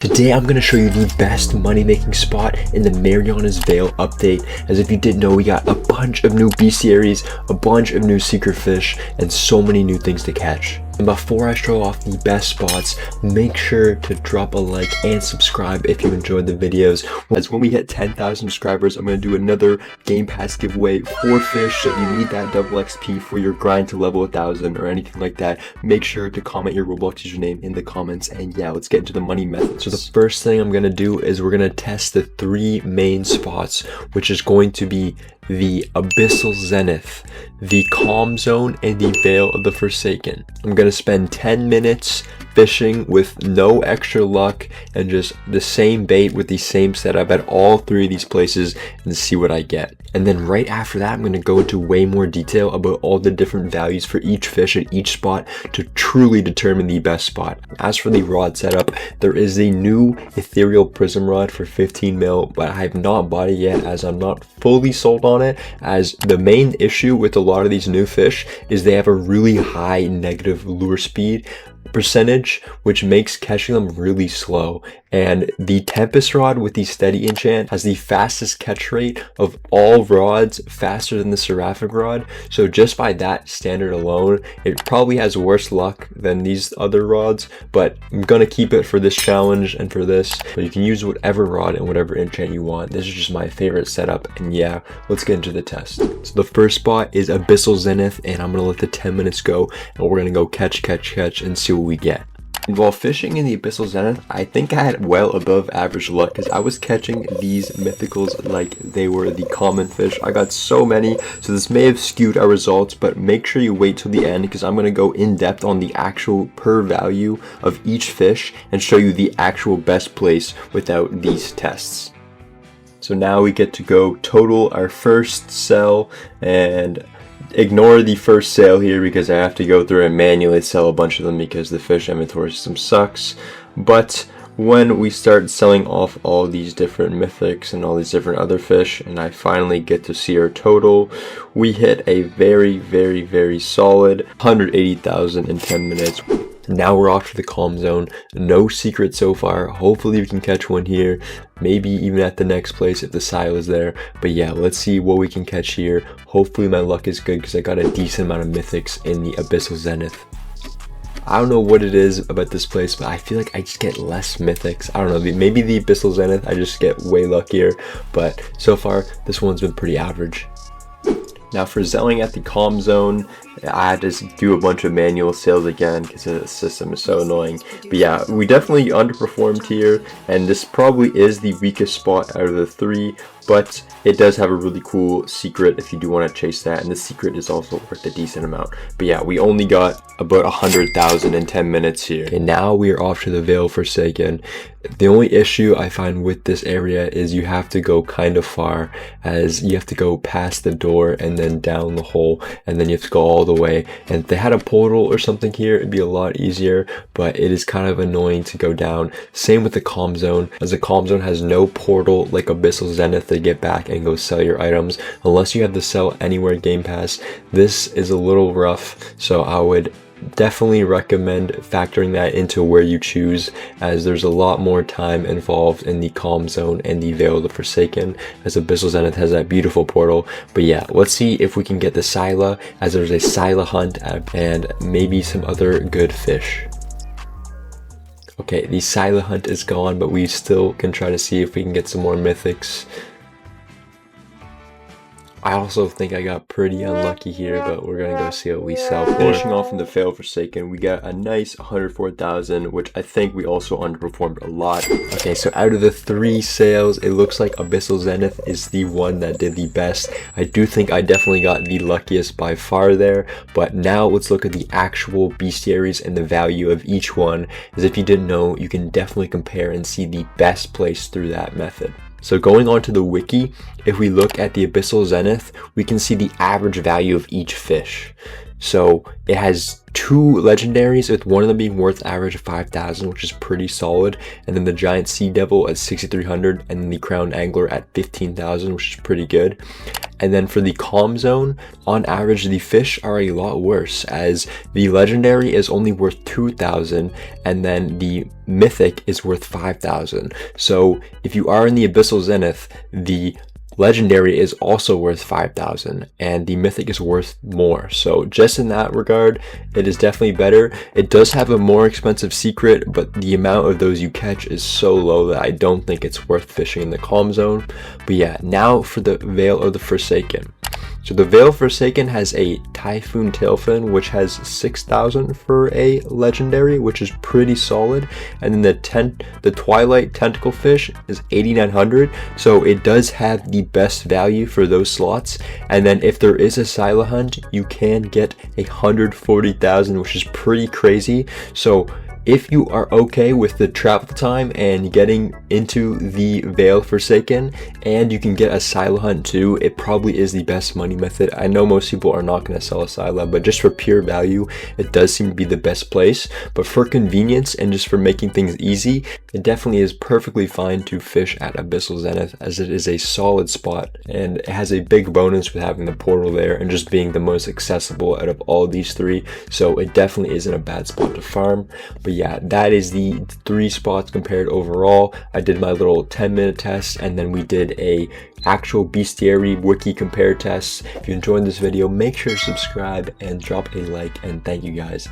Today I'm going to show you the best money making spot in the Marianas Veil update. As if you didn't know, we got a bunch of new bestiaries, a bunch of new secret fish, and so many new things to catch. And before I show off the best spots, make sure to drop a like and subscribe if you enjoyed the videos. As when we hit 10,000 subscribers, I'm going to do another Game Pass giveaway for fish. So if you need that double XP for your grind to level 1,000 or anything like that, make sure to comment your Roblox username in the comments. And yeah, let's get into the money method. So the first thing I'm going to do is we're going to test the three main spots, which is going to be the Abyssal Zenith, the Calm Zone, and the Veil of the Forsaken. I'm going to spend 10 minutes fishing with no extra luck and just the same bait with the same setup at all three of these places and see what I get. And then right after that, I'm going to go into way more detail about all the different values for each fish at each spot to truly determine the best spot. As for the rod setup, there is a new ethereal prism rod for 15 mil, but I have not bought it yet as I'm not fully sold on it, as the main issue with a lot of these new fish is they have a really high negative lure speed percentage, which makes catching them really slow. And the Tempest rod with the steady enchant has the fastest catch rate of all rods, faster than the Seraphic rod. So just by that standard alone, it probably has worse luck than these other rods, but I'm gonna keep it for this challenge and for this. But you can use whatever rod and whatever enchant you want. This is just my favorite setup, and yeah, let's get into the test. So the first spot is Abyssal Zenith, and I'm gonna let the 10 minutes go, and we're gonna go catch and see what we get. And while fishing in the Abyssal Zenith, I think I had well above average luck because I was catching these mythicals like they were the common fish. I got so many, so this may have skewed our results, but make sure you wait till the end because I'm going to go in depth on the actual per value of each fish and show you the actual best place without these tests. So now we get to go total our first sell, and ignore the first sale here because I have to go through and manually sell a bunch of them because the fish inventory system sucks. But when we start selling off all these different mythics and all these different other fish, and I finally get to see our total, we hit a very solid 180,000 in 10 minutes. Now we're off to the Calm Zone. No secret so far. Hopefully we can catch one here. Maybe even at the next place if the SCYLLA is there. But yeah, let's see what we can catch here. Hopefully my luck is good because I got a decent amount of mythics in the Abyssal Zenith. I don't know what it is about this place, but I feel like I just get less mythics. I don't know, maybe the Abyssal Zenith I just get way luckier. But so far, this one's been pretty average. Now for selling at the Calm Zone, I had to do a bunch of manual sales again because the system is so annoying. But yeah, we definitely underperformed here, and this probably is the weakest spot out of the three, but it does have a really cool secret if you do want to chase that, and the secret is also worth a decent amount. But yeah, we only got about 100,000 in 10 minutes here. And now we are off to the Veil Forsaken. The only issue I find with this area is you have to go kind of far, as you have to go past the door and then down the hole, and then you have to go all the way. And if they had a portal or something here, it'd be a lot easier, but it is kind of annoying to go down. Same with the Calm Zone, as the Calm Zone has no portal like Abyssal Zenith to get back and go sell your items unless you have the Sell Anywhere Game Pass. This is a little rough, so I would definitely recommend factoring that into where you choose, as there's a lot more time involved in the Calm Zone and the Veil of the Forsaken, as Abyssal Zenith has that beautiful portal. But yeah, let's see if we can get the SCYLLA, as there's a SCYLLA hunt and maybe some other good fish. Okay, the SCYLLA hunt is gone, but we still can try to see if we can get some more mythics. I also think I got pretty unlucky here, but we're gonna go see what we sell for. Finishing off in the Veil Forsaken, we got a nice 104,000, which I think we also underperformed a lot. Okay, so out of the three sales, it looks like Abyssal Zenith is the one that did the best. I do think I definitely got the luckiest by far there, but now let's look at the actual bestiaries and the value of each one, as if you didn't know, you can definitely compare and see the best place through that method. So going on to the wiki, if we look at the Abyssal Zenith, we can see the average value of each fish. So it has two legendaries, with one of them being worth average of 5,000, which is pretty solid, and then the giant sea devil at 6,300, and then the crowned angler at 15,000, which is pretty good. And then for the calm zone, on average, the fish are a lot worse, as the legendary is only worth 2,000 and then the mythic is worth 5,000. So if you are in the Abyssal Zenith, the legendary is also worth 5,000 and the mythic is worth more. So just in that regard, it is definitely better. It does have a more expensive secret, but the amount of those you catch is so low that I don't think it's worth fishing in the calm zone. But yeah, now for the Veil of the Forsaken. So the Veil Forsaken has a Typhoon Tailfin, which has 6,000 for a legendary, which is pretty solid. And then the Twilight Tentacle Fish is 8,900. So it does have the best value for those slots. And then if there is a SCYLLA hunt, you can get 140,000, which is pretty crazy. So if you are okay with the travel time and getting into the Veil Forsaken, and you can get a SCYLLA hunt too, it probably is the best money method. I know most people are not going to sell a SCYLLA, but just for pure value, it does seem to be the best place. But for convenience and just for making things easy, it definitely is perfectly fine to fish at Abyssal Zenith, as it is a solid spot and it has a big bonus with having the portal there and just being the most accessible out of all these three. So it definitely isn't a bad spot to farm. But yeah, that is the 3 spots compared overall. I did my little 10-minute test, and then we did a actual bestiary wiki compare test. If you enjoyed this video, make sure to subscribe and drop a like, and thank you guys.